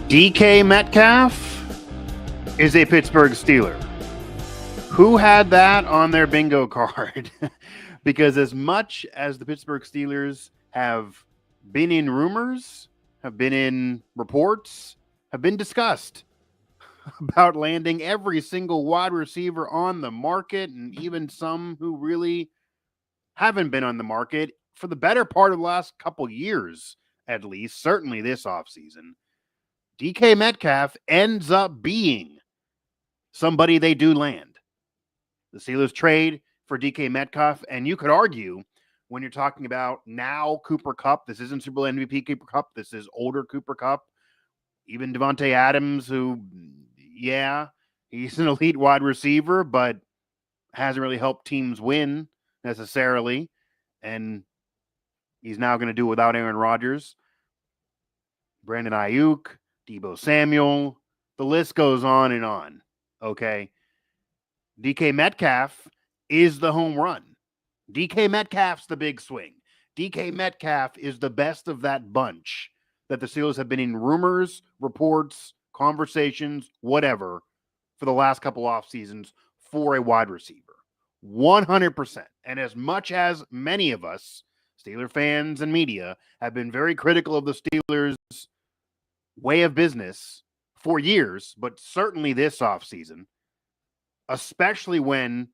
DK Metcalf is a Pittsburgh Steeler. Who had that on their bingo card? Because as much as the Pittsburgh Steelers have been in rumors, have been in reports, have been discussed about landing every single wide receiver on the market, and even some who really haven't been on the market for the better part of the last couple years, at least, certainly this offseason, DK Metcalf ends up being somebody they do land. The Steelers trade for DK Metcalf, and you could argue when you're talking about now Cooper Kupp, this isn't Super Bowl MVP Cooper Kupp, this is older Cooper Kupp, even Devontae Adams, who, yeah, he's an elite wide receiver, but hasn't really helped teams win necessarily, and he's now going to do it without Aaron Rodgers. Brandon Ayuk, Deebo Samuel, the list goes on, okay? DK Metcalf is the home run. DK Metcalf's the big swing. DK Metcalf is the best of that bunch that the Steelers have been in rumors, reports, conversations, whatever, for the last couple off seasons for a wide receiver. 100%. And as much as many of us, Steeler fans and media, have been very critical of the Steelers' way of business for years, but certainly this offseason, especially when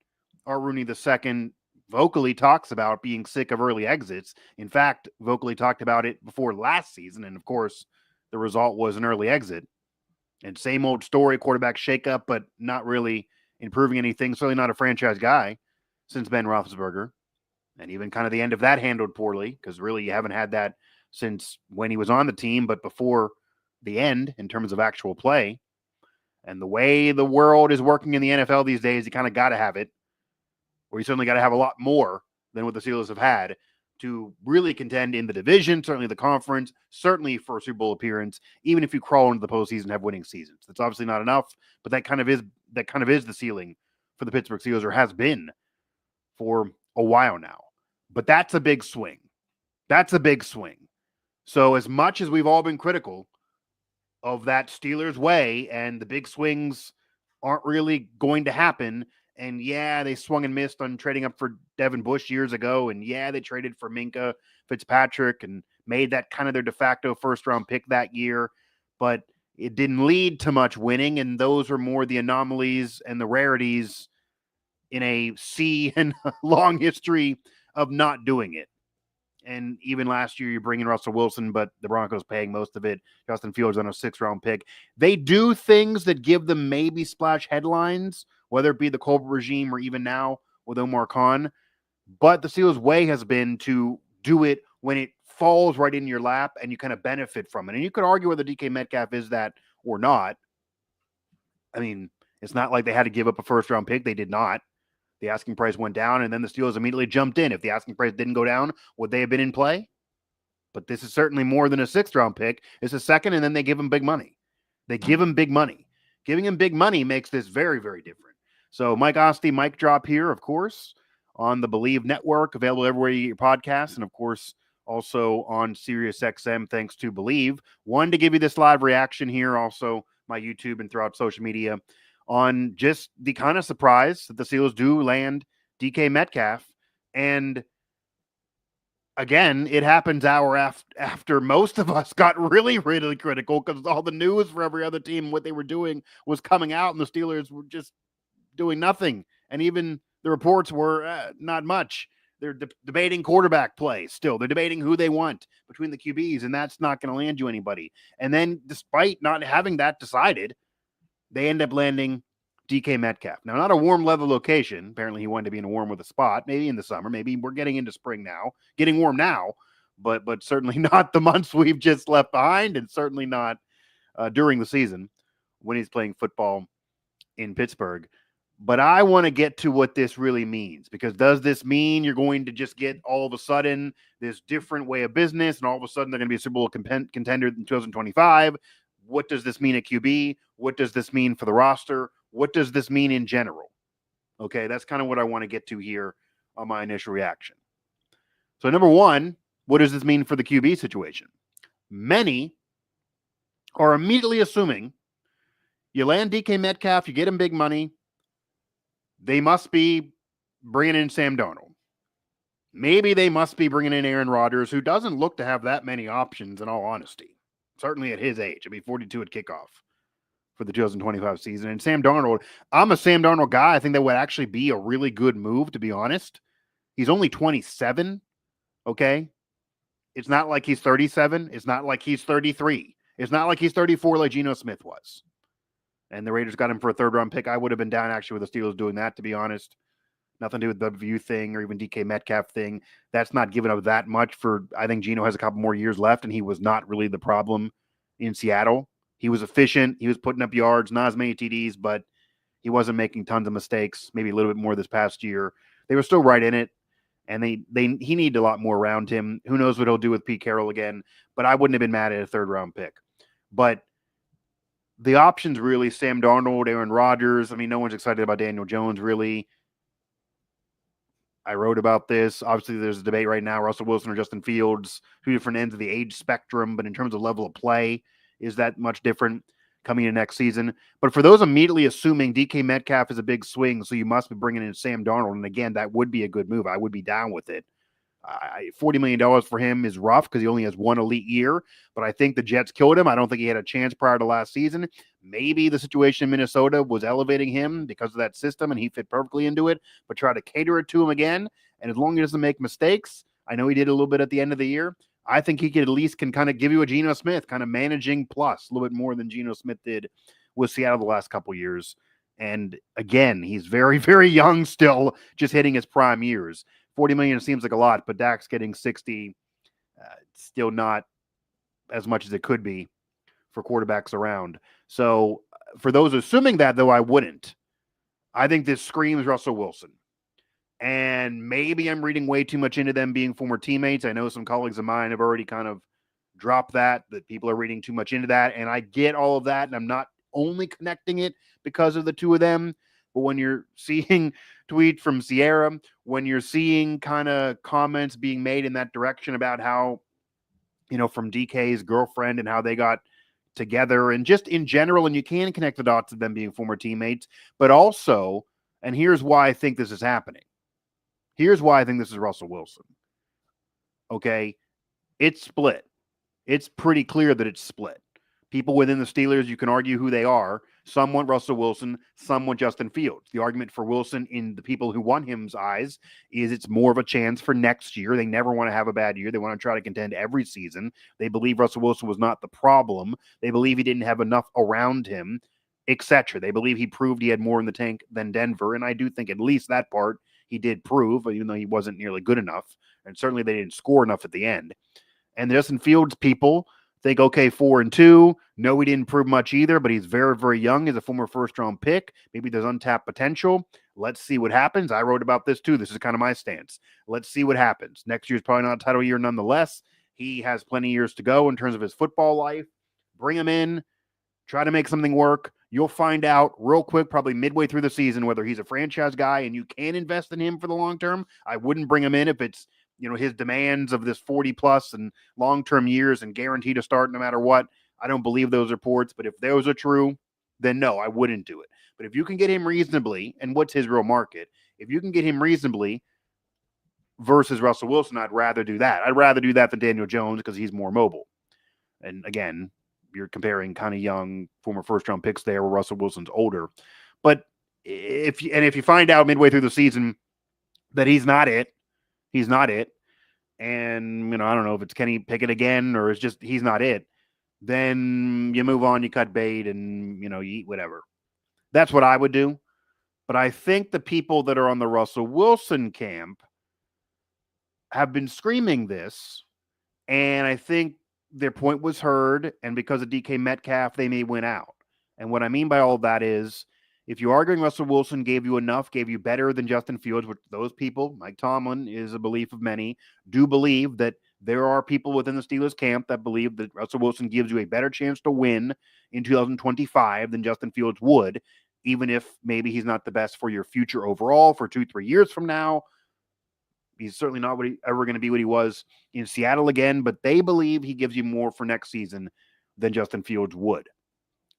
our Rooney II vocally talks about being sick of early exits. In fact, vocally talked about it before last season, and of course, the result was an early exit. And same old story, quarterback shakeup, but not really improving anything. Certainly not a franchise guy since Ben Roethlisberger. And even kind of the end of that handled poorly, because really you haven't had that since when he was on the team, but before the end in terms of actual play. And the way the world is working in the NFL these days, you kind of got to have it, or you certainly got to have a lot more than what the Steelers have had to really contend in the division, certainly the conference, certainly for a Super Bowl appearance, even if you crawl into the postseason and have winning seasons. That's obviously not enough, but that kind of is the ceiling for the Pittsburgh Steelers, or has been for a while now. But that's a big swing. That's a big swing. So as much as we've all been critical of that Steelers way, and the big swings aren't really going to happen. And yeah, they swung and missed on trading up for Devin Bush years ago. And yeah, they traded for Minkah Fitzpatrick and made that kind of their de facto first-round pick that year. But it didn't lead to much winning, and those were more the anomalies and the rarities in a sea and long history of not doing it. And even last year, you're bringing Russell Wilson, but the Broncos paying most of it. Justin Fields on a 6th-round pick. They do things that give them maybe splash headlines, whether it be the Colbert regime or even now with Omar Khan. But the Steelers' way has been to do it when it falls right in your lap and you kind of benefit from it. And you could argue whether DK Metcalf is that or not. I mean, it's not like they had to give up a 1st-round pick. They did not. The asking price went down, and then the Steelers immediately jumped in. If the asking price didn't go down, would they have been in play? But this is certainly more than a 6th-round pick. It's a 2nd, and then they give him big money. They give him big money. Giving him big money makes this very, very different. So Mike Asti, mic drop here, of course, on the Believe Network, available everywhere you get your podcasts, and of course, also on SiriusXM, thanks to Believe. One, to give you this live reaction here, also my YouTube and throughout social media, on just the kind of surprise that the Steelers do land DK Metcalf. And again, it happens hour after most of us got really, really critical, because all the news for every other team, what they were doing, was coming out, and the Steelers were just doing nothing. And even the reports were not much. They're debating quarterback play still. They're debating who they want between the QBs, and that's not going to land you anybody. And then despite not having that decided, they end up landing DK Metcalf. Now, not a warm level location. Apparently, he wanted to be in a warm with a spot. Maybe in the summer. Maybe we're getting into spring now. Getting warm now, but certainly not the months we've just left behind, and certainly not during the season when he's playing football in Pittsburgh. But I want to get to what this really means, because does this mean you're going to just get all of a sudden this different way of business, and all of a sudden they're going to be a Super Bowl contender in 2025? what does this mean at QB? What does this mean for the roster? What does this mean in general? Okay, that's kind of what I want to get to here on my initial reaction. So, number one, what does this mean for the QB situation? Many are immediately assuming you land DK Metcalf, you get him big money, they must be bringing in Sam Darnold. Maybe they must be bringing in Aaron Rodgers, who doesn't look to have that many options in all honesty. Certainly at his age. I'd be 42 at kickoff for the 2025 season. And Sam Darnold, I'm a Sam Darnold guy. I think that would actually be a really good move, to be honest. He's only 27, okay? It's not like he's 37. It's not like he's 33. It's not like he's 34 like Geno Smith was. And the Raiders got him for a third-round pick. I would have been down actually with the Steelers doing that, to be honest. Nothing to do with the View thing or even DK Metcalf thing. That's not giving up that much for, I think Geno has a couple more years left, and he was not really the problem in Seattle. He was efficient. He was putting up yards, not as many TDs, but he wasn't making tons of mistakes, maybe a little bit more this past year. They were still right in it, and he needed a lot more around him. Who knows what he'll do with Pete Carroll again, but I wouldn't have been mad at a third-round pick. But the options really, Sam Darnold, Aaron Rodgers. I mean, no one's excited about Daniel Jones, really. I wrote about this. Obviously, there's a debate right now, Russell Wilson or Justin Fields, two different ends of the age spectrum, but in terms of level of play, is that much different coming in next season? But for those immediately assuming DK Metcalf is a big swing, so you must be bringing in Sam Darnold, and again, that would be a good move. I would be down with it. $40 million for him is rough because he only has one elite year, but I think the Jets killed him. I don't think he had a chance prior to last season. Maybe the situation in Minnesota was elevating him because of that system and he fit perfectly into it, but try to cater it to him again. And as long as he doesn't make mistakes, I know he did a little bit at the end of the year. I think he could at least can kind of give you a Geno Smith kind of managing plus a little bit more than Geno Smith did with Seattle the last couple years. And again, he's very, very young still, just hitting his prime years. $40 million seems like a lot, but Dak's getting 60, still not as much as it could be for quarterbacks around. So for those assuming that, though, I wouldn't. I think this screams Russell Wilson. And maybe I'm reading way too much into them being former teammates. I know some colleagues of mine have already kind of dropped that people are reading too much into that. And I get all of that, and I'm not only connecting it because of the two of them. But when you're seeing tweets from Sierra, when you're seeing kind of comments being made in that direction about how, from DK's girlfriend and how they got together and just in general, and you can connect the dots of them being former teammates, but also, and here's why I think this is happening. Here's why I think this is Russell Wilson. Okay. It's split. It's pretty clear that it's split. People within the Steelers, you can argue who they are. Some want Russell Wilson, some want Justin Fields. The argument for Wilson in the people who want him's eyes is it's more of a chance for next year. They never want to have a bad year. They want to try to contend every season. They believe Russell Wilson was not the problem. They believe he didn't have enough around him, etc. They believe he proved he had more in the tank than Denver, and I do think at least that part he did prove, even though he wasn't nearly good enough, and certainly they didn't score enough at the end. And the Justin Fields people think, okay, 4-2. No, he didn't prove much either, but he's very, very young. He's a former first-round pick. Maybe there's untapped potential. Let's see what happens. I wrote about this too. This is kind of my stance. Let's see what happens. Next year's probably not a title year nonetheless. He has plenty of years to go in terms of his football life. Bring him in. Try to make something work. You'll find out real quick, probably midway through the season, whether he's a franchise guy and you can invest in him for the long term. I wouldn't bring him in if it's his demands of this 40+ and long-term years and guaranteed to start no matter what. I don't believe those reports, but if those are true, then no, I wouldn't do it. But if you can get him reasonably, and what's his real market? If you can get him reasonably versus Russell Wilson, I'd rather do that. I'd rather do that than Daniel Jones because he's more mobile. And again, you're comparing kind of young former first-round picks there where Russell Wilson's older. But if you find out midway through the season that he's not it, and, I don't know if it's Kenny Pickett again or it's just he's not it, then you move on, you cut bait, and, you eat whatever. That's what I would do. But I think the people that are on the Russell Wilson camp have been screaming this, and I think their point was heard, and because of DK Metcalf, they may win out. And what I mean by all of that is, if you're arguing Russell Wilson gave you enough, gave you better than Justin Fields, which those people, Mike Tomlin is a belief of many, do believe that There are people within the Steelers camp that believe that Russell Wilson gives you a better chance to win in 2025 than Justin Fields would, even if maybe he's not the best for your future overall for 2-3 years from now. He's certainly not ever going to be what he was in Seattle again, but they believe he gives you more for next season than Justin Fields would.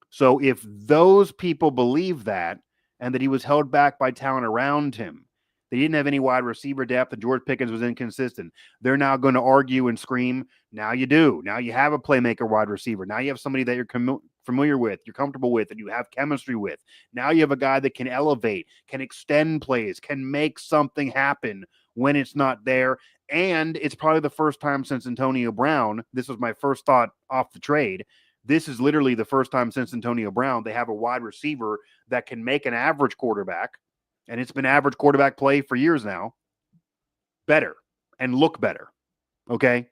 So if those people believe that, and that he was held back by talent around him, they didn't have any wide receiver depth, and George Pickens was inconsistent, they're now going to argue and scream, now you do. Now you have a playmaker wide receiver. Now you have somebody that you're familiar with, you're comfortable with, and you have chemistry with. Now you have a guy that can elevate, can extend plays, can make something happen when it's not there. And it's probably the first time since Antonio Brown, this was my first thought off the trade, this is literally the first time since Antonio Brown they have a wide receiver that can make an average quarterback, and it's been average quarterback play for years now, better and look better. Okay?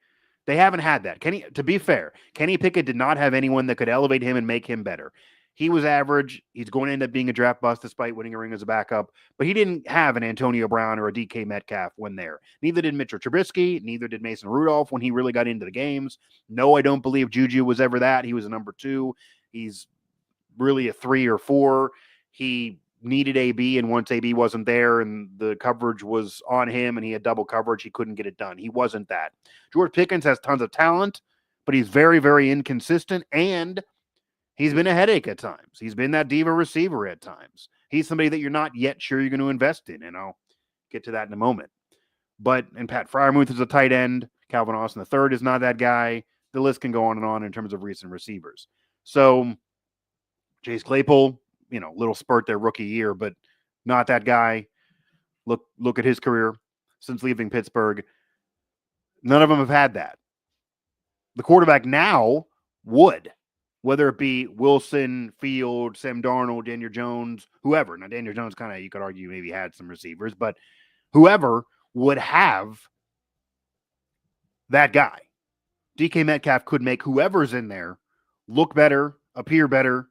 They haven't had that. To be fair, Kenny Pickett did not have anyone that could elevate him and make him better. He was average. He's going to end up being a draft bust despite winning a ring as a backup, but he didn't have an Antonio Brown or a DK Metcalf when there. Neither did Mitchell Trubisky. Neither did Mason Rudolph when he really got into the games. No, I don't believe Juju was ever that. He was a number 2. He's really a 3 or 4. He needed AB, and once AB wasn't there and the coverage was on him and he had double coverage, he couldn't get it done. He wasn't that. George Pickens has tons of talent, but he's very, very inconsistent, and he's been a headache at times. He's been that diva receiver at times. He's somebody that you're not yet sure you're going to invest in, and I'll get to that in a moment. And Pat Freiermuth is a tight end. Calvin Austin III is not that guy. The list can go on and on in terms of recent receivers. So Chase Claypool, little spurt there rookie year, but not that guy. Look at his career since leaving Pittsburgh. None of them have had that. The quarterback now would, whether it be Wilson, Field, Sam Darnold, Daniel Jones, whoever. Now, Daniel Jones kind of, you could argue, maybe had some receivers, but whoever would have that guy. DK Metcalf could make whoever's in there look better, appear better,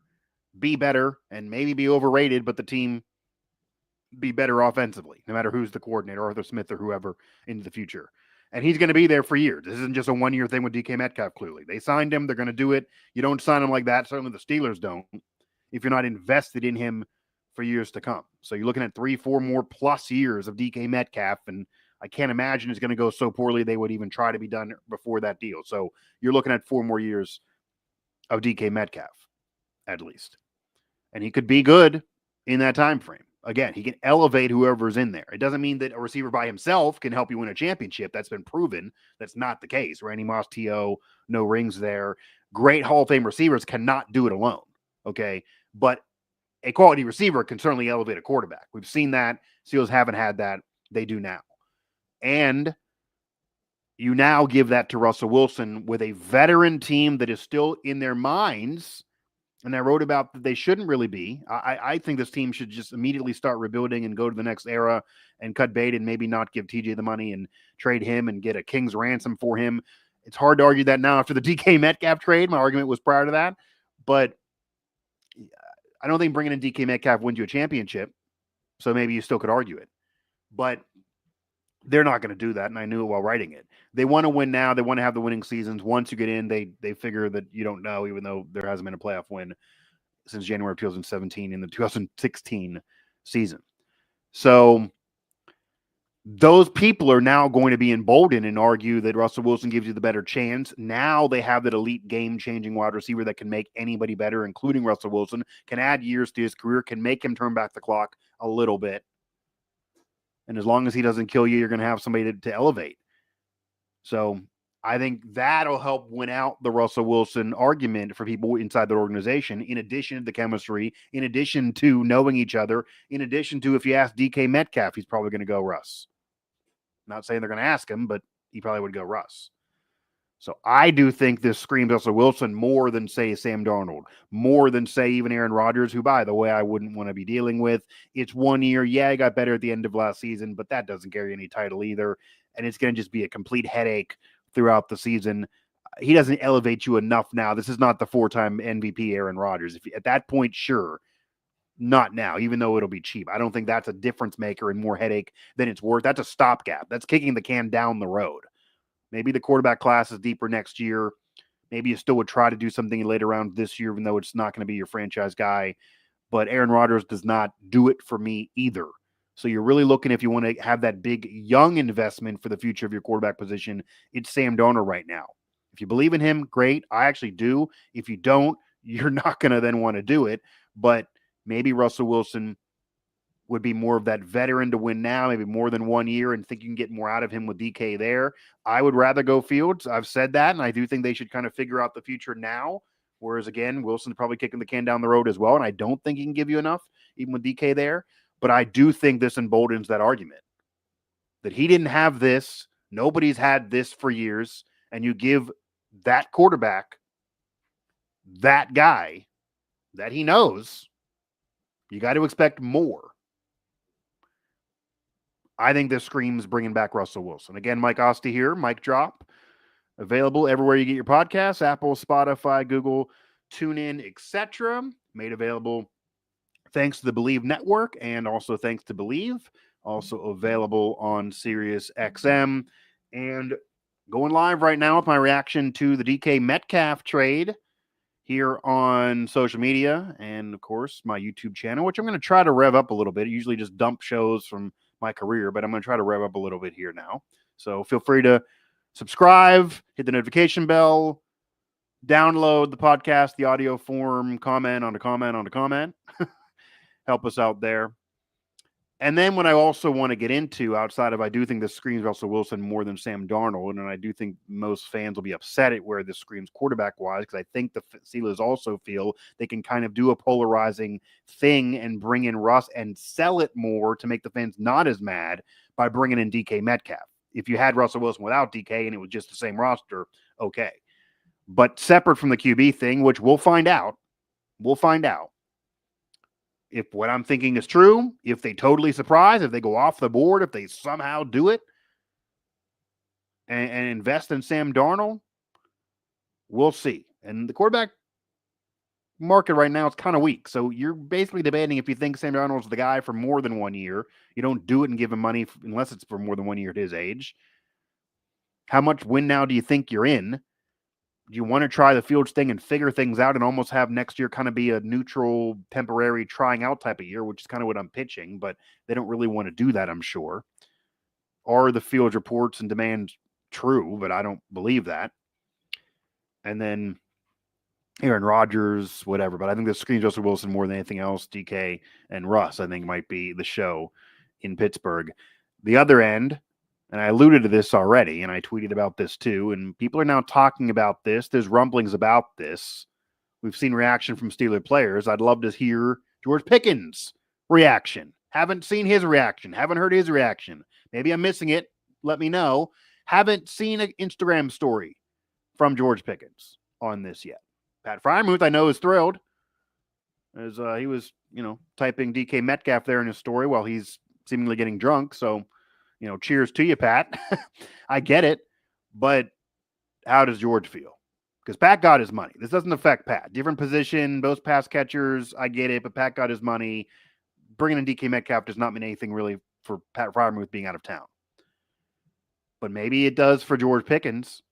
be better, and maybe be overrated, but the team be better offensively, no matter who's the coordinator, Arthur Smith or whoever, into the future. And he's going to be there for years. This isn't just a one-year thing with DK Metcalf, clearly. They signed him. They're going to do it. You don't sign him like that. Certainly the Steelers don't, if you're not invested in him for years to come. So you're looking at 3-4 more plus years of DK Metcalf, and I can't imagine it's going to go so poorly they would even try to be done before that deal. So you're looking at 4 more years of DK Metcalf, at least. And he could be good in that time frame. Again, he can elevate whoever's in there. It doesn't mean that a receiver by himself can help you win a championship. That's been proven. That's not the case. Randy Moss, T.O., no rings there. Great Hall of Fame receivers cannot do it alone, okay? But a quality receiver can certainly elevate a quarterback. We've seen that. Steelers haven't had that. They do now. And you now give that to Russell Wilson with a veteran team that is still in their minds. And I wrote about that they shouldn't really be. I think this team should just immediately start rebuilding and go to the next era and cut bait and maybe not give TJ the money and trade him and get a king's ransom for him. It's hard to argue that now after the DK Metcalf trade. My argument was prior to that. But I don't think bringing in DK Metcalf wins you a championship. So maybe you still could argue it. But they're not going to do that, and I knew it while writing it. They want to win now. They want to have the winning seasons. Once you get in, they figure that you don't know, even though there hasn't been a playoff win since January of 2017 in the 2016 season. So those people are now going to be emboldened and argue that Russell Wilson gives you the better chance. Now they have that elite game-changing wide receiver that can make anybody better, including Russell Wilson, can add years to his career, can make him turn back the clock a little bit. And as long as he doesn't kill you, you're going to have somebody to elevate. So I think that'll help win out the Russell Wilson argument for people inside the organization, in addition to the chemistry, in addition to knowing each other, in addition to, if you ask DK Metcalf, he's probably going to go Russ. Not saying they're going to ask him, but he probably would go Russ. So I do think this screams Russell Wilson more than, say, Sam Darnold, more than, say, even Aaron Rodgers, who, by the way, I wouldn't want to be dealing with. It's 1 year. Yeah, he got better at the end of last season, but that doesn't carry any title either. And it's going to just be a complete headache throughout the season. He doesn't elevate you enough now. This is not the 4-time MVP Aaron Rodgers. If at that point, sure. Not now, even though it'll be cheap. I don't think that's a difference maker and more headache than it's worth. That's a stopgap. That's kicking the can down the road. Maybe the quarterback class is deeper next year. Maybe you still would try to do something later around this year, even though it's not going to be your franchise guy. But Aaron Rodgers does not do it for me either. So you're really looking, if you want to have that big young investment for the future of your quarterback position, it's Sam Darnold right now. If you believe in him, great. I actually do. If you don't, you're not going to then want to do it. But maybe Russell Wilson would be more of that veteran to win now, maybe more than 1 year, and think you can get more out of him with DK there. I would rather go Fields. I've said that, and I do think they should kind of figure out the future now. Whereas, again, Wilson's probably kicking the can down the road as well, and I don't think he can give you enough, even with DK there. But I do think this emboldens that argument that he didn't have this. Nobody's had this for years, and you give that quarterback, that guy that he knows, you got to expect more. I think this screams bringing back Russell Wilson. Again, Mike Asti here, Mike Drop. Available everywhere you get your podcasts, Apple, Spotify, Google, TuneIn, etc. Made available thanks to the Believe Network and also thanks to Believe. Also available on Sirius XM. And going live right now with my reaction to the DK Metcalf trade here on social media and, of course, my YouTube channel, which I'm going to try to rev up a little bit. I usually just dump shows from my career, but I'm going to try to rev up a little bit here now. So feel free to subscribe, hit the notification bell, download the podcast, the audio form, comment on the comment on the comment. Help us out there. And then what I also want to get into outside of, I do think this screams Russell Wilson more than Sam Darnold, and I do think most fans will be upset at where this screams quarterback-wise, because I think the Steelers also feel they can kind of do a polarizing thing and bring in Russ and sell it more to make the fans not as mad by bringing in DK Metcalf. If you had Russell Wilson without DK and it was just the same roster, okay. But separate from the QB thing, which we'll find out, if what I'm thinking is true, if they totally surprise, if they go off the board, if they somehow do it and invest in Sam Darnold, we'll see. And the quarterback market right now is kind of weak. So you're basically debating if you think Sam Darnold's the guy for more than 1 year. You don't do it and give him money unless it's for more than 1 year at his age. How much win now do you think you're in? Do you want to try the Fields thing and figure things out and almost have next year kind of be a neutral, temporary trying out type of year, which is kind of what I'm pitching, but they don't really want to do that, I'm sure. Are the Fields reports and demands true? But I don't believe that. And then Aaron Rodgers, whatever. But I think this screams Russell Wilson more than anything else. DK and Russ, I think, might be the show in Pittsburgh. The other end, and I alluded to this already, and I tweeted about this too, and people are now talking about this. There's rumblings about this. We've seen reaction from Steeler players. I'd love to hear George Pickens' reaction. Haven't seen his reaction. Haven't heard his reaction. Maybe I'm missing it. Let me know. Haven't seen an Instagram story from George Pickens on this yet. Pat Fryermuth, I know, is thrilled, as he was, typing DK Metcalf there in his story while he's seemingly getting drunk, so cheers to you, Pat. I get it, but how does George feel? Because Pat got his money. This doesn't affect Pat. Different position, both pass catchers, I get it, but Pat got his money. Bringing in DK Metcalf does not mean anything really for Pat Fryermuth being out of town. But maybe it does for George Pickens.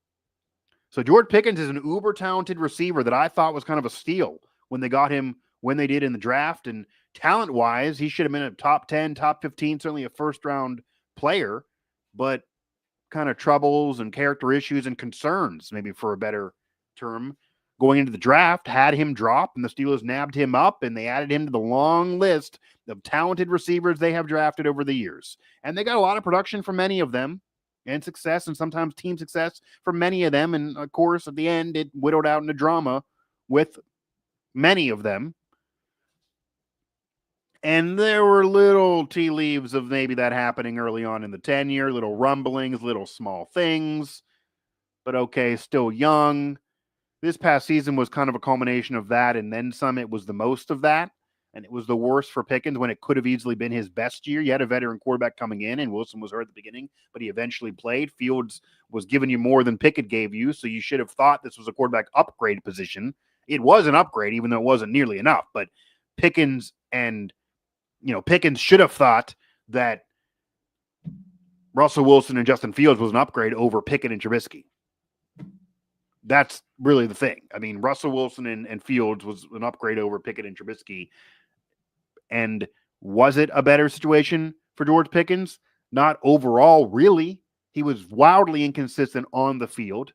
So George Pickens is an uber-talented receiver that I thought was kind of a steal when they got him, when they did in the draft. And talent-wise, he should have been a top 10, top 15, certainly a first-round player, but kind of troubles and character issues and concerns, maybe for a better term, going into the draft, had him drop, and the Steelers nabbed him up, and they added him to the long list of talented receivers they have drafted over the years. And they got a lot of production from many of them, and success, and sometimes team success for many of them. And, of course, at the end, it whittled out into drama with many of them. And there were little tea leaves of maybe that happening early on in the tenure, little rumblings, little small things. But okay, still young. This past season was kind of a culmination of that, and then some. It was the most of that, and it was the worst for Pickens when it could have easily been his best year. You had a veteran quarterback coming in, and Wilson was hurt at the beginning, but he eventually played. Fields was giving you more than Pickett gave you, so you should have thought this was a quarterback upgrade position. It was an upgrade, even though it wasn't nearly enough, but Pickens should have thought that Russell Wilson and Justin Fields was an upgrade over Pickett and Trubisky. That's really the thing. I mean, Russell Wilson and Fields was an upgrade over Pickett and Trubisky. And was it a better situation for George Pickens? Not overall, really. He was wildly inconsistent on the field.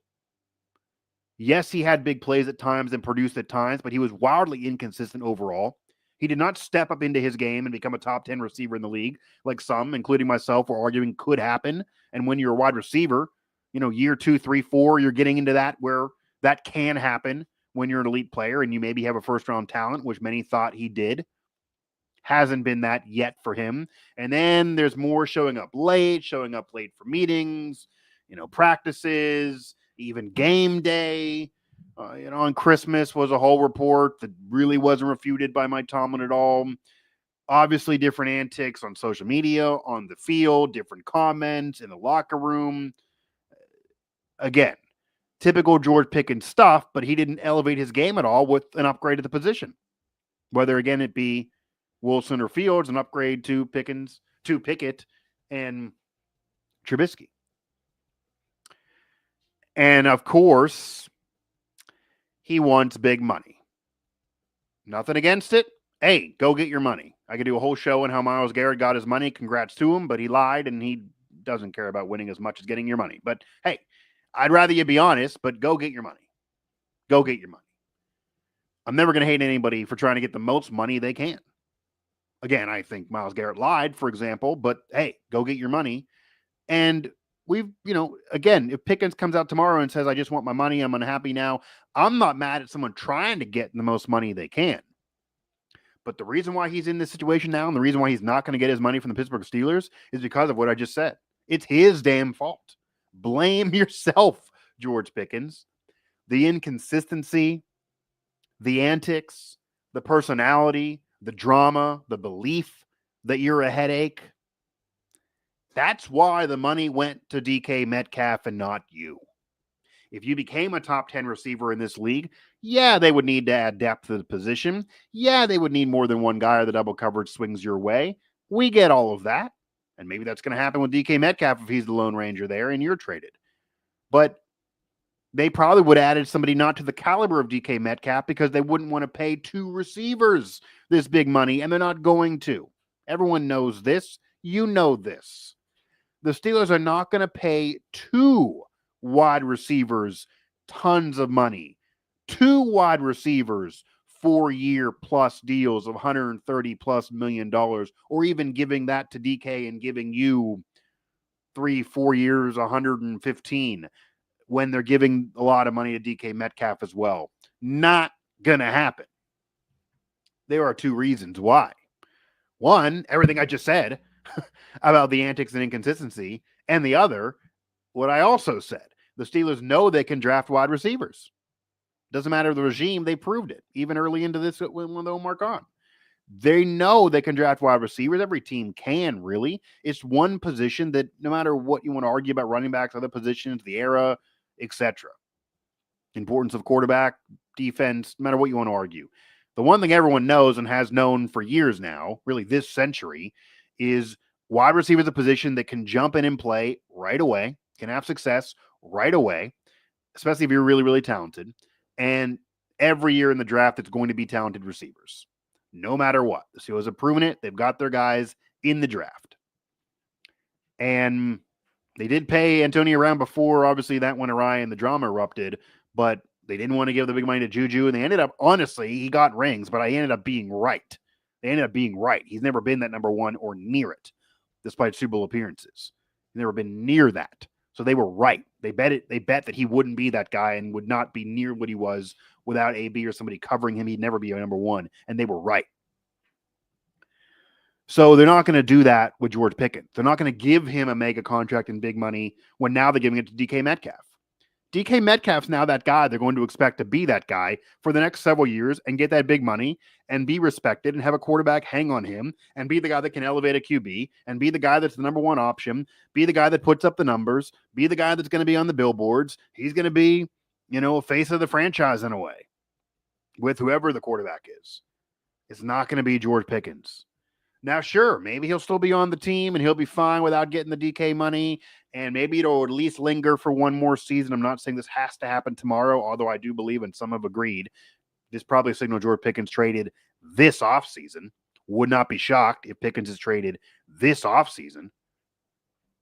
Yes, he had big plays at times and produced at times, but he was wildly inconsistent overall. He did not step up into his game and become a top 10 receiver in the league, like some, including myself, were arguing could happen. And when you're a wide receiver, year 2, 3, 4, you're getting into that where that can happen when you're an elite player and you maybe have a first-round talent, which many thought he did. Hasn't been that yet for him. And then there's more showing up late for meetings, practices, even game day. On Christmas was a whole report that really wasn't refuted by Mike Tomlin at all. Obviously, different antics on social media, on the field, different comments in the locker room. Again, typical George Pickens stuff, but he didn't elevate his game at all with an upgrade at the position. Whether, again, it be Wilson or Fields, an upgrade to Pickett and Trubisky. And, of course, he wants big money. Nothing against it. Hey, go get your money. I could do a whole show on how Myles Garrett got his money. Congrats to him, but he lied, and he doesn't care about winning as much as getting your money. But, hey, I'd rather you be honest, but go get your money. Go get your money. I'm never going to hate anybody for trying to get the most money they can. Again, I think Myles Garrett lied, for example, but, hey, go get your money. And we've, again, if Pickens comes out tomorrow and says, I just want my money, I'm unhappy now, I'm not mad at someone trying to get the most money they can. But the reason why he's in this situation now and the reason why he's not going to get his money from the Pittsburgh Steelers is because of what I just said. It's his damn fault. Blame yourself, George Pickens. The inconsistency, the antics, the personality, the drama, the belief that you're a headache. That's why the money went to DK Metcalf and not you. If you became a top 10 receiver in this league, yeah, they would need to add depth to the position. Yeah, they would need more than one guy or the double coverage swings your way. We get all of that. And maybe that's going to happen with DK Metcalf if he's the Lone Ranger there and you're traded. But they probably would have added somebody not to the caliber of DK Metcalf because they wouldn't want to pay 2 receivers this big money, and they're not going to. Everyone knows this. You know this. The Steelers are not going to pay 2 wide receivers tons of money. 2 wide receivers 4-year plus deals of $130+ million, or even giving that to DK and giving you 3-4 years, 115, when they're giving a lot of money to DK Metcalf as well. Not going to happen. There are 2 reasons why. One, everything I just said about the antics and inconsistency, and the other, what I also said. The Steelers know they can draft wide receivers. Doesn't matter the regime, they proved it, even early into this when they were Mark on. They know they can draft wide receivers. Every team can, really. It's one position that no matter what you want to argue about running backs, other positions, the era, etc. Importance of quarterback, defense, no matter what you want to argue. The one thing everyone knows and has known for years now, really this century, is wide receiver is a position that can jump in and play right away, can have success right away, especially if you're really, really talented. And every year in the draft, it's going to be talented receivers, no matter what. The Steelers have proven it. They've got their guys in the draft. And they did pay Antonio Brown before. Obviously, that went awry and the drama erupted. But they didn't want to give the big money to Juju. And they ended up, honestly, he got rings, but I ended up being right. They ended up being right. He's never been that number 1 or near it, despite Super Bowl appearances. He's never been near that. So they were right. They bet it. They bet that he wouldn't be that guy and would not be near what he was without AB or somebody covering him. He'd never be a number 1. And they were right. So they're not going to do that with George Pickens. They're not going to give him a mega contract and big money when now they're giving it to DK Metcalf. DK Metcalf's now that guy they're going to expect to be that guy for the next several years and get that big money and be respected and have a quarterback hang on him and be the guy that can elevate a QB and be the guy that's the number 1 option, be the guy that puts up the numbers, be the guy that's going to be on the billboards. He's going to be, a face of the franchise in a way with whoever the quarterback is. It's not going to be George Pickens. Now, sure, maybe he'll still be on the team and he'll be fine without getting the DK money, and maybe it'll at least linger for one more season. I'm not saying this has to happen tomorrow, although I do believe, and some have agreed, this probably signal George Pickens traded this offseason. Would not be shocked if Pickens is traded this offseason.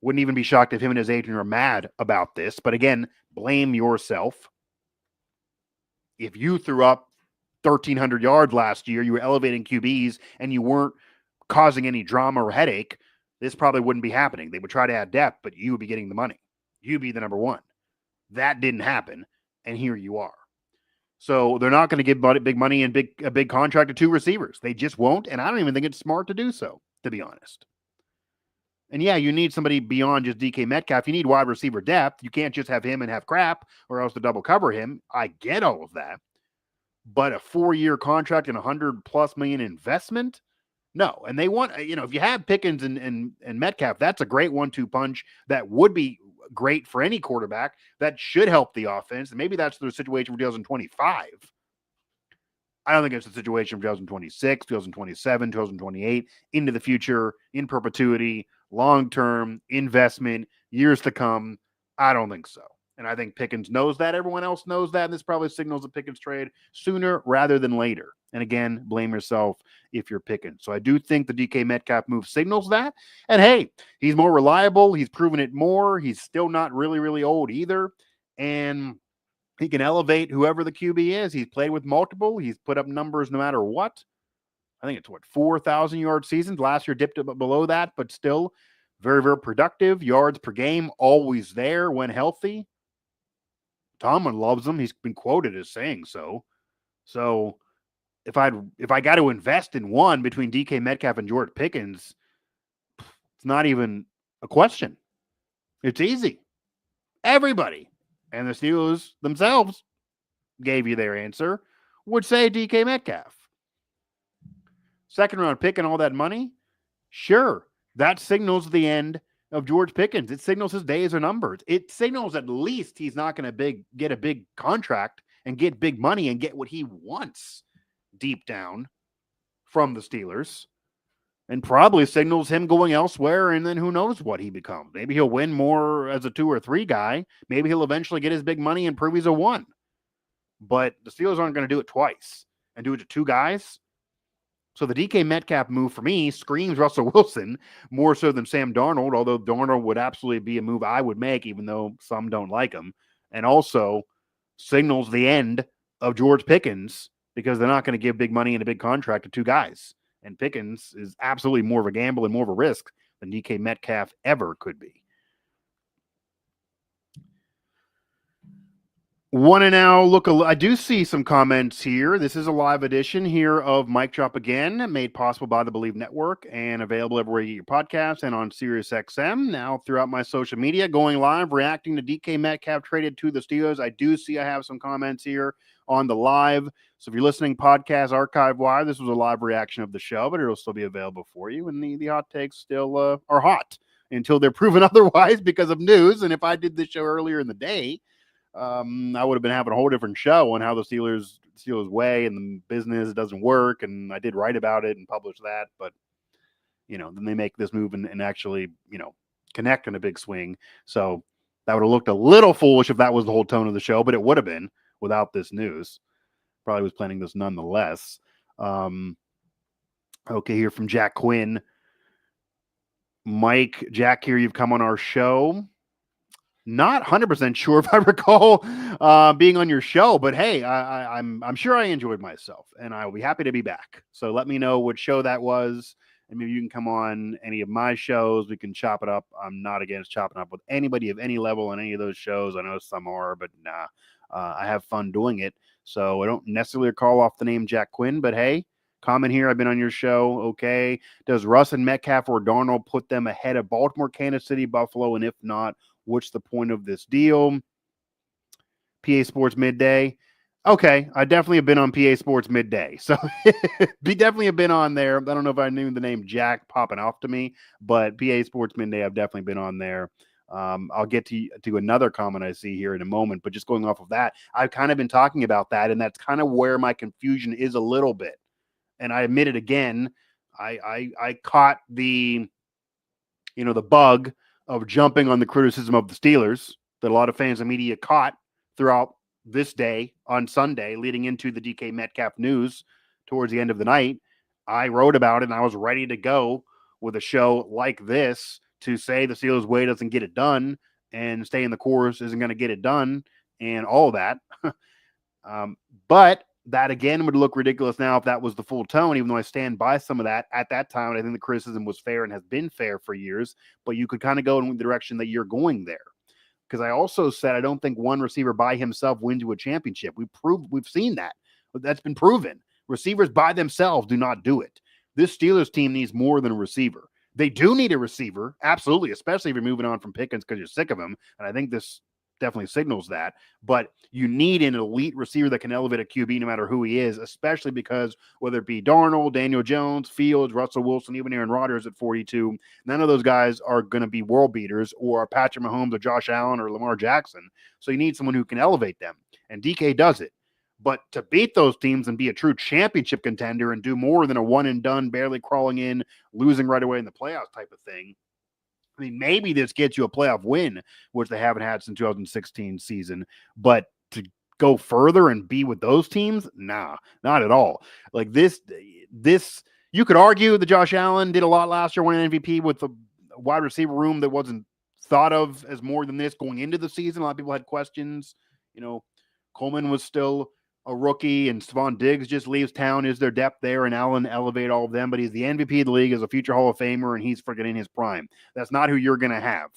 Wouldn't even be shocked if him and his agent are mad about this. But again, blame yourself. If you threw up 1,300 yards last year, you were elevating QBs, and you weren't causing any drama or headache, this probably wouldn't be happening. They would try to add depth, but you would be getting the money. You'd be the number one. That didn't happen, and here you are. So they're not going to give big money and a big contract to two receivers. They just won't, and I don't even think it's smart to do so, to be honest. And yeah, you need somebody beyond just DK Metcalf. You need wide receiver depth. You can't just have him and have crap or else to double cover him. I get all of that. But a 4-year contract and $100+ million investment? No. And they want, if you have Pickens and Metcalf, that's a great 1-2 punch that would be great for any quarterback. That should help the offense. And maybe that's the situation for 2025. I don't think it's the situation for 2026, 2027, 2028, into the future, in perpetuity, long-term investment, years to come. I don't think so. And I think Pickens knows that. Everyone else knows that. And this probably signals a Pickens trade sooner rather than later. And again, blame yourself if you're Pickens. So I do think the DK Metcalf move signals that. And hey, he's more reliable. He's proven it more. He's still not really, really old either. And he can elevate whoever the QB is. He's played with multiple. He's put up numbers no matter what. I think it's 4,000-yard seasons. Last year dipped below that, but still very, very productive. Yards per game, always there when healthy. Tomlin loves him. He's been quoted as saying so. So if I got to invest in one between DK Metcalf and George Pickens, it's not even a question. It's easy. Everybody, and the Steelers themselves gave you their answer, would say DK Metcalf. Second round pick and all that money? Sure. That signals the end of George Pickens. It signals his days are numbered. It signals at least he's not going to get a big contract and get big money and get what he wants deep down from the Steelers. And probably signals him going elsewhere, and then who knows what he becomes. Maybe he'll win more as a 2 or 3 guy. Maybe he'll eventually get his big money and prove he's a 1. But the Steelers aren't going to do it twice and do it to 2 guys. So the DK Metcalf move for me screams Russell Wilson more so than Sam Darnold, although Darnold would absolutely be a move I would make, even though some don't like him. And also signals the end of George Pickens because they're not going to give big money and a big contract to 2 guys. And Pickens is absolutely more of a gamble and more of a risk than DK Metcalf ever could be. Want to now look, I do see some comments here. This is a live edition here of Mic Drop Again, made possible by the Believe Network and available everywhere you get your podcasts and on SiriusXM. Now throughout my social media, going live, reacting to DK Metcalf traded to the Steelers. I do see I have some comments here on the live. So if you're listening podcast archive wire, this was a live reaction of the show, but it'll still be available for you. And the hot takes still are hot until they're proven otherwise because of news. And if I did this show earlier in the day, I would have been having a whole different show on how the Steelers way and the business doesn't work. And I did write about it and publish that, but then they make this move and actually, connect in a big swing. So that would have looked a little foolish if that was the whole tone of the show, but it would have been without this news. Probably was planning this nonetheless. Okay. Here from Jack Quinn, Mike, Jack here. You've come on our show. Not 100% sure if I recall being on your show, but hey, I'm sure I enjoyed myself, and I will be happy to be back. So let me know what show that was, and maybe you can come on any of my shows. We can chop it up. I'm not against chopping up with anybody of any level on any of those shows. I know some are, but nah, I have fun doing it. So I don't necessarily call off the name Jack Quinn, but hey, comment here. I've been on your show. Okay. Does Russ and Metcalf or Darnold put them ahead of Baltimore, Kansas City, Buffalo? And if not, what's the point of this deal? PA Sports Midday. Okay, I definitely have been on PA Sports Midday. So definitely have been on there. I don't know if I knew the name Jack popping off to me, but PA Sports Midday, I've definitely been on there. I'll get to another comment I see here in a moment, but just going off of that, I've kind of been talking about that, and that's kind of where my confusion is a little bit. And I admit it again, I caught the bug of jumping on the criticism of the Steelers that a lot of fans and media caught throughout this day on Sunday, leading into the DK Metcalf news towards the end of the night. I wrote about it, and I was ready to go with a show like this to say the Steelers' way doesn't get it done, and stay in the course isn't going to get it done, and all of that. But that, again, would look ridiculous now if that was the full tone, even though I stand by some of that. At that time, I think the criticism was fair and has been fair for years, but you could kind of go in the direction that you're going there. Because I also said I don't think one receiver by himself wins you a championship. We've seen that. That's been proven. Receivers by themselves do not do it. This Steelers team needs more than a receiver. They do need a receiver, absolutely, especially if you're moving on from Pickens because you're sick of him. And I think this definitely signals that. But you need an elite receiver that can elevate a QB no matter who he is, especially because whether it be Darnold, Daniel Jones, Fields, Russell Wilson, even Aaron Rodgers at 42, none of those guys are going to be world beaters, or Patrick Mahomes or Josh Allen or Lamar Jackson. So you need someone who can elevate them. And DK does it. But to beat those teams and be a true championship contender and do more than a one and done, barely crawling in, losing right away in the playoffs type of thing, I mean, maybe this gets you a playoff win, which they haven't had since 2016 season. But to go further and be with those teams, nah, not at all. Like this, you could argue that Josh Allen did a lot last year, won an MVP with the wide receiver room that wasn't thought of as more than this going into the season. A lot of people had questions. Coleman was still a rookie, and Stephon Diggs just leaves town. Is there depth there? And Allen elevate all of them, but he's the MVP of the league as a future Hall of Famer, and he's freaking in his prime. That's not who you're going to have.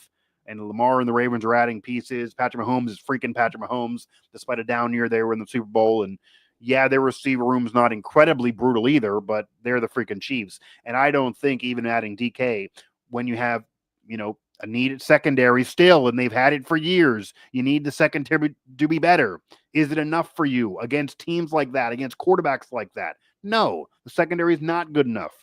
And Lamar and the Ravens are adding pieces. Patrick Mahomes is freaking Patrick Mahomes, despite a down year. They were in the Super Bowl, and yeah, their receiver room's not incredibly brutal either, but they're the freaking Chiefs. And I don't think even adding DK, when you have, a needed secondary still, and they've had it for years. You need the secondary to be better. Is it enough for you against teams like that, against quarterbacks like that? No, the secondary is not good enough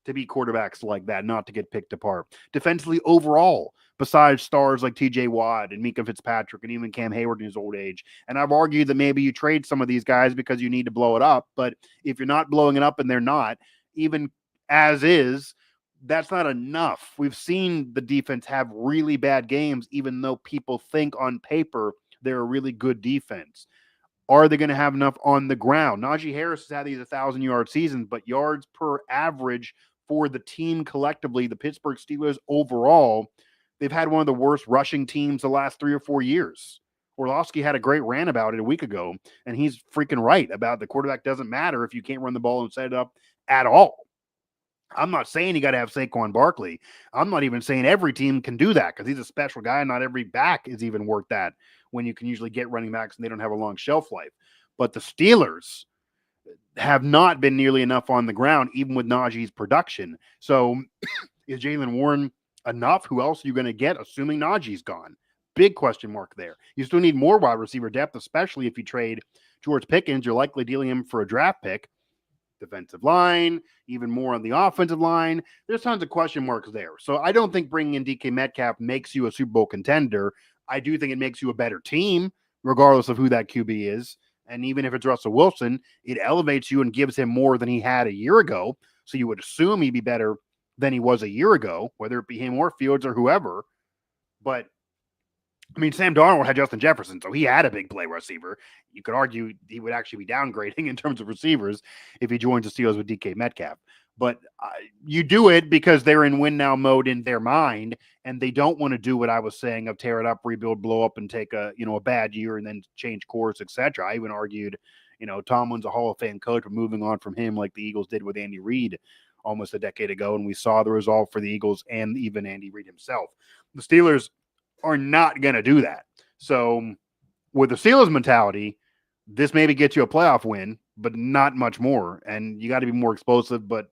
to beat quarterbacks like that, not to get picked apart. Defensively overall, besides stars like TJ Watt and Mika Fitzpatrick and even Cam Hayward in his old age. And I've argued that maybe you trade some of these guys because you need to blow it up. But if you're not blowing it up and they're not, even as is, that's not enough. We've seen the defense have really bad games, even though people think on paper they're a really good defense. Are they going to have enough on the ground? Najee Harris has had these 1,000-yard seasons, but yards per average for the team collectively, the Pittsburgh Steelers overall, they've had one of the worst rushing teams the last 3 or 4 years. Orlovsky had a great rant about it a week ago, and he's freaking right about the quarterback doesn't matter if you can't run the ball and set it up at all. I'm not saying you got to have Saquon Barkley. I'm not even saying every team can do that because he's a special guy. Not every back is even worth that when you can usually get running backs and they don't have a long shelf life. But the Steelers have not been nearly enough on the ground, even with Najee's production. So is Jaylen Warren enough? Who else are you going to get, assuming Najee's gone? Big question mark there. You still need more wide receiver depth, especially if you trade George Pickens. You're likely dealing him for a draft pick. Defensive line, even more on the offensive line. There's tons of question marks there. So I don't think bringing in DK Metcalf makes you a Super Bowl contender. I do think it makes you a better team, regardless of who that QB is. And even if it's Russell Wilson, it elevates you and gives him more than he had a year ago. So you would assume he'd be better than he was a year ago, whether it be him or Fields or whoever. But I mean, Sam Darnold had Justin Jefferson, so he had a big play receiver. You could argue he would actually be downgrading in terms of receivers if he joins the Steelers with DK Metcalf. But you do it because they're in win now mode in their mind, and they don't want to do what I was saying of tear it up, rebuild, blow up, and take a bad year and then change course, etc. I even argued, Tomlin's a Hall of Fame coach, but moving on from him like the Eagles did with Andy Reid almost a decade ago, and we saw the result for the Eagles and even Andy Reid himself. The Steelers are not going to do that. So with the Steelers mentality, this maybe gets you a playoff win, but not much more. And you got to be more explosive, but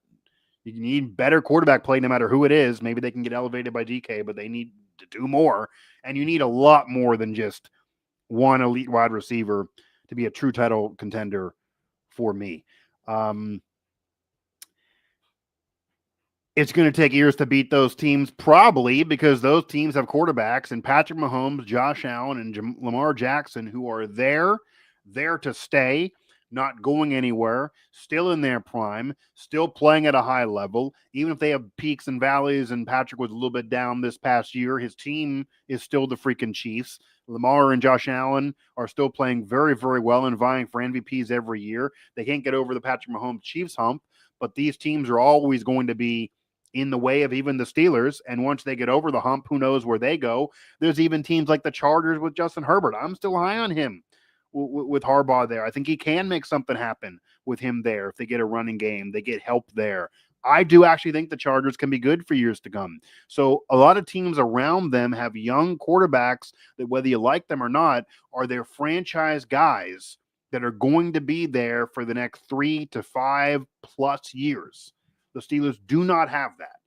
you need better quarterback play no matter who it is. Maybe they can get elevated by DK, but they need to do more. And you need a lot more than just one elite wide receiver to be a true title contender for me. It's going to take years to beat those teams, probably because those teams have quarterbacks and Patrick Mahomes, Josh Allen, and Lamar Jackson, who are there to stay. not going anywhere, still in their prime, still playing at a high level. Even if they have peaks and valleys and Patrick was a little bit down this past year, his team is still the freaking Chiefs. Lamar and Josh Allen are still playing very, very well and vying for MVPs every year. They can't get over the Patrick Mahomes Chiefs hump, but these teams are always going to be in the way of even the Steelers. And once they get over the hump, who knows where they go? There's even teams like the Chargers with Justin Herbert. I'm still high on him with Harbaugh there. I think he can make something happen with him there if they get a running game, they get help there. I do actually think the Chargers can be good for years to come. So a lot of teams around them have young quarterbacks that, whether you like them or not, are their franchise guys that are going to be there for the next 3 to 5+ years. The Steelers do not have that.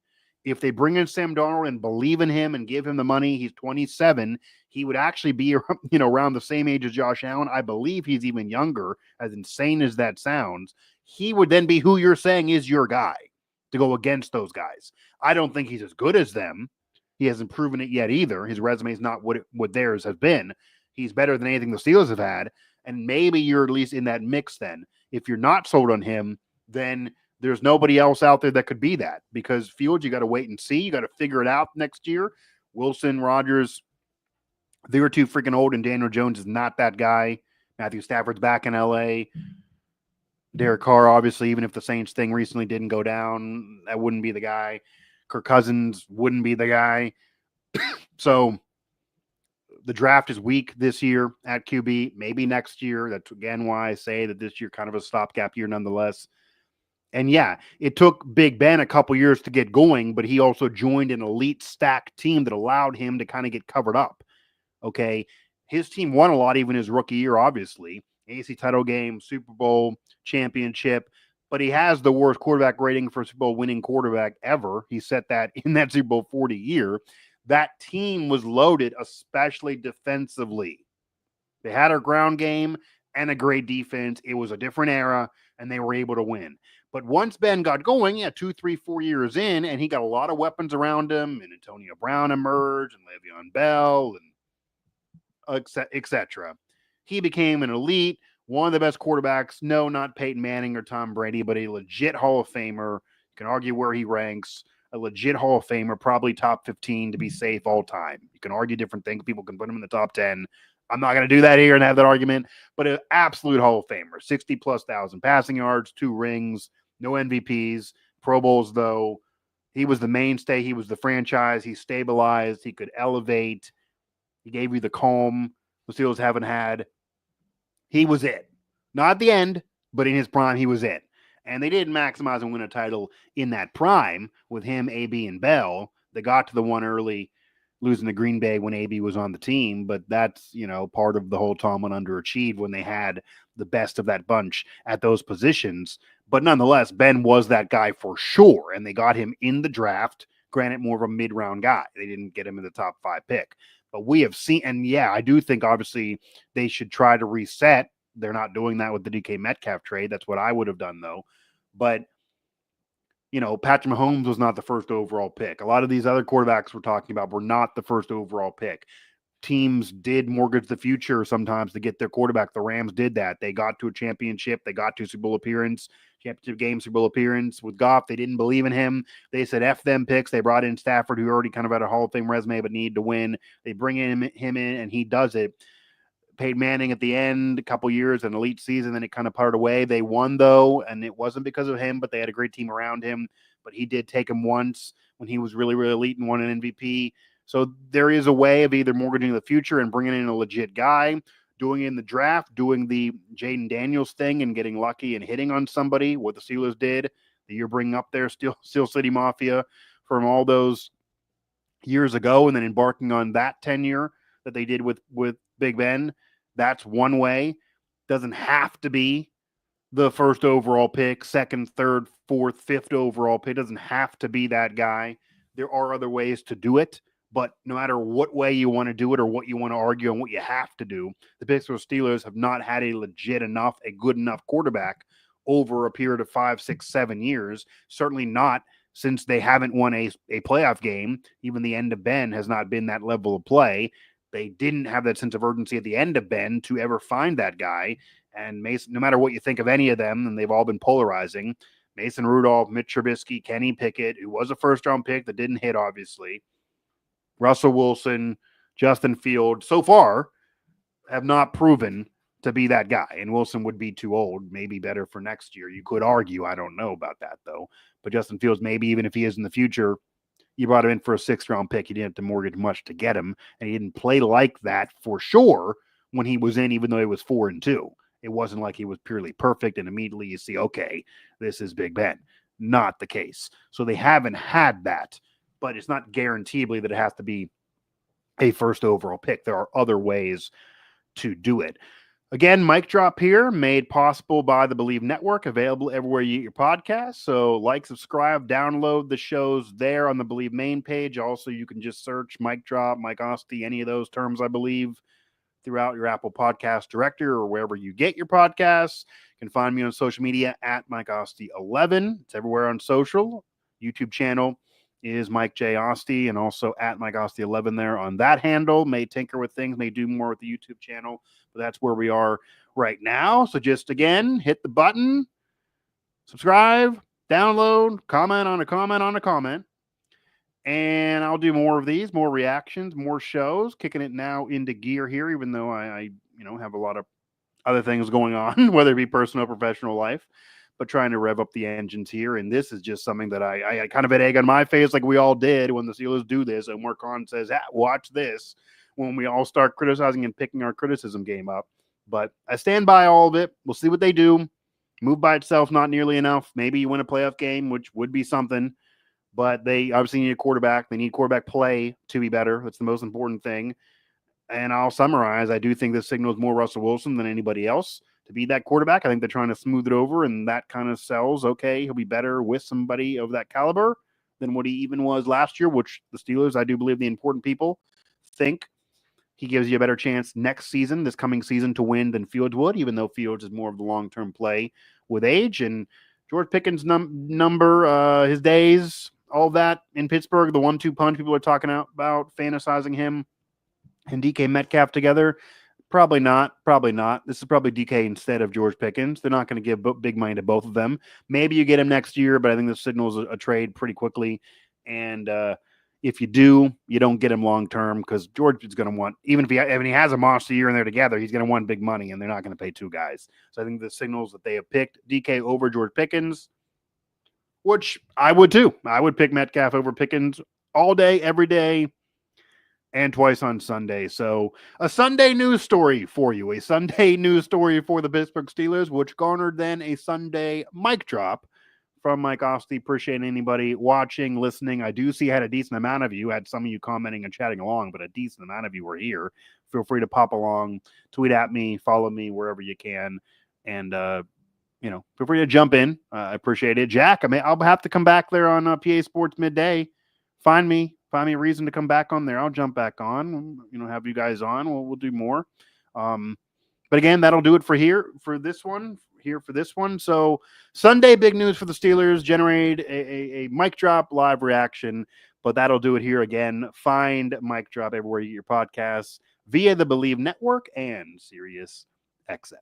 If they bring in Sam Darnold and believe in him and give him the money, he's 27. He would actually be, around the same age as Josh Allen. I believe he's even younger, as insane as that sounds. He would then be who you're saying is your guy to go against those guys. I don't think he's as good as them. He hasn't proven it yet either. His resume is not what theirs has been. He's better than anything the Steelers have had. And maybe you're at least in that mix then. If you're not sold on him, then there's nobody else out there that could be that, because Fields, you got to wait and see. You got to figure it out next year. Wilson, Rodgers, they were too freaking old, and Daniel Jones is not that guy. Matthew Stafford's back in L.A. Derek Carr, obviously, even if the Saints thing recently didn't go down, that wouldn't be the guy. Kirk Cousins wouldn't be the guy. So the draft is weak this year at QB, maybe next year. That's, again, why I say that this year kind of a stopgap year nonetheless. And yeah, it took Big Ben a couple years to get going, but he also joined an elite stacked team that allowed him to kind of get covered up. Okay. His team won a lot, even his rookie year, obviously. AC title game, Super Bowl, championship, but he has the worst quarterback rating for a Super Bowl winning quarterback ever. He set that in that Super Bowl 40 year. That team was loaded, especially defensively. They had a ground game and a great defense. It was a different era, and they were able to win. But once Ben got going, 2, 3, 4 years in, and he got a lot of weapons around him, and Antonio Brown emerged, and Le'Veon Bell, and etc. He became an elite, one of the best quarterbacks. No, not Peyton Manning or Tom Brady, but a legit Hall of Famer. You can argue where he ranks. A legit Hall of Famer, probably top 15 to be safe all time. You can argue different things. People can put him in the top 10. I'm not going to do that here and have that argument, but an absolute Hall of Famer. 60+ thousand passing yards, 2 rings, no MVPs, Pro Bowls, though. He was the mainstay. He was the franchise. He stabilized. He could elevate. He gave you the calm the Steelers haven't had. He was it. Not at the end, but in his prime, he was it. And they didn't maximize and win a title in that prime with him, AB, and Bell. They got to the one early, losing to Green Bay when AB was on the team, but that's, part of the whole Tomlin underachieved when they had the best of that bunch at those positions. But nonetheless, Ben was that guy for sure, and they got him in the draft. Granted, more of a mid-round guy. They didn't get him in the top 5 pick. But we have seen, and yeah, I do think obviously they should try to reset. They're not doing that with the DK Metcalf trade. That's what I would have done, though. But Patrick Mahomes was not the first overall pick. A lot of these other quarterbacks we're talking about were not the first overall pick. Teams did mortgage the future sometimes to get their quarterback. The Rams did that. They got to a championship. They got to Super Bowl appearance, championship game, Super Bowl appearance with Goff. They didn't believe in him. They said F them picks. They brought in Stafford, who already kind of had a Hall of Fame resume but needed to win. They bring him in, and he does it. Peyton Manning at the end, a couple years, an elite season, then it kind of parted away. They won, though, and it wasn't because of him, but they had a great team around him. But he did take him once when he was really, really elite and won an MVP. So there is a way of either mortgaging the future and bringing in a legit guy, doing it in the draft, doing the Jaden Daniels thing and getting lucky and hitting on somebody, what the Steelers did, that you're bringing up there, Steel City Mafia from all those years ago, and then embarking on that tenure that they did with Big Ben. That's one way. Doesn't have to be the first overall pick, second, third, fourth, fifth overall pick. Doesn't have to be that guy. There are other ways to do it, but no matter what way you want to do it or what you want to argue and what you have to do, the Pittsburgh Steelers have not had a legit enough, a good enough quarterback over a period of 5, 6, 7 years. Certainly not since they haven't won a playoff game. Even the end of Ben has not been that level of play. They didn't have that sense of urgency at the end of Ben to ever find that guy. And Mason, no matter what you think of any of them, and they've all been polarizing, Mason Rudolph, Mitch Trubisky, Kenny Pickett, who was a first-round pick that didn't hit, obviously, Russell Wilson, Justin Fields, so far have not proven to be that guy. And Wilson would be too old, maybe better for next year. You could argue. I don't know about that, though. But Justin Fields, maybe even if he is in the future, you brought him in for a 6th-round pick. You didn't have to mortgage much to get him. And he didn't play like that for sure when he was in, even though he was 4-2. It wasn't like he was purely perfect and immediately you see, okay, this is Big Ben. Not the case. So they haven't had that, but it's not guaranteedly that it has to be a first overall pick. There are other ways to do it. Again, mic drop here, made possible by the Believe Network, available everywhere you get your podcasts. So like, subscribe, download the shows there on the Believe main page. Also, you can just search mic drop, Mike Asti, any of those terms, I believe, throughout your Apple Podcast directory or wherever you get your podcasts. You can find me on social media at Mike Asti 11. It's everywhere on social. YouTube channel is Mike J. Asti, and also at Mike Asti 11 there on that handle. May tinker with things, may do more with the YouTube channel, but that's where we are right now. So just, again, hit the button, subscribe, download, comment on a comment on a comment. And I'll do more of these, more reactions, more shows, kicking it now into gear here, even though I have a lot of other things going on, whether it be personal or professional life, but trying to rev up the engines here. And this is just something that I kind of had egg on my face like we all did when the Steelers do this. And where Khan says, watch this, when we all start criticizing and picking our criticism game up. But I stand by all of it. We'll see what they do. Move by itself, not nearly enough. Maybe you win a playoff game, which would be something. But they obviously need a quarterback. They need quarterback play to be better. That's the most important thing. And I'll summarize. I do think this signals more Russell Wilson than anybody else to be that quarterback. I think they're trying to smooth it over, and that kind of sells, okay, he'll be better with somebody of that caliber than what he even was last year, which the Steelers, I do believe the important people think he gives you a better chance next season, this coming season, to win than Fields would, even though Fields is more of the long-term play with age. And George Pickens' number, his days, all that in Pittsburgh, the 1-2 punch people are talking about, fantasizing him and DK Metcalf together. Probably not. This is probably DK instead of George Pickens. They're not going to give big money to both of them. Maybe you get him next year, but I think this signals a trade pretty quickly. And if you do, you don't get him long-term, because George is going to want, even if he has a monster year and they're together, he's going to want big money, and they're not going to pay 2 guys. So I think the signals that they have picked DK over George Pickens, which I would too. I would pick Metcalf over Pickens all day, every day, and twice on Sunday. So a Sunday news story for you. A Sunday news story for the Pittsburgh Steelers, which garnered then a Sunday mic drop from Mike Asti. Appreciate anybody watching, listening. I do see I had a decent amount of you. Had some of you commenting and chatting along, but a decent amount of you were here. Feel free to pop along, tweet at me, follow me wherever you can. And, feel free to jump in. I appreciate it. Jack, I'll have to come back there on PA Sports midday. Find me a reason to come back on there. I'll jump back on, have you guys on. We'll do more. But again, that'll do it for this one. So Sunday, big news for the Steelers, generated a mic drop live reaction, but that'll do it here. Again, find mic drop everywhere you get your podcasts via the Believe Network and Sirius XM.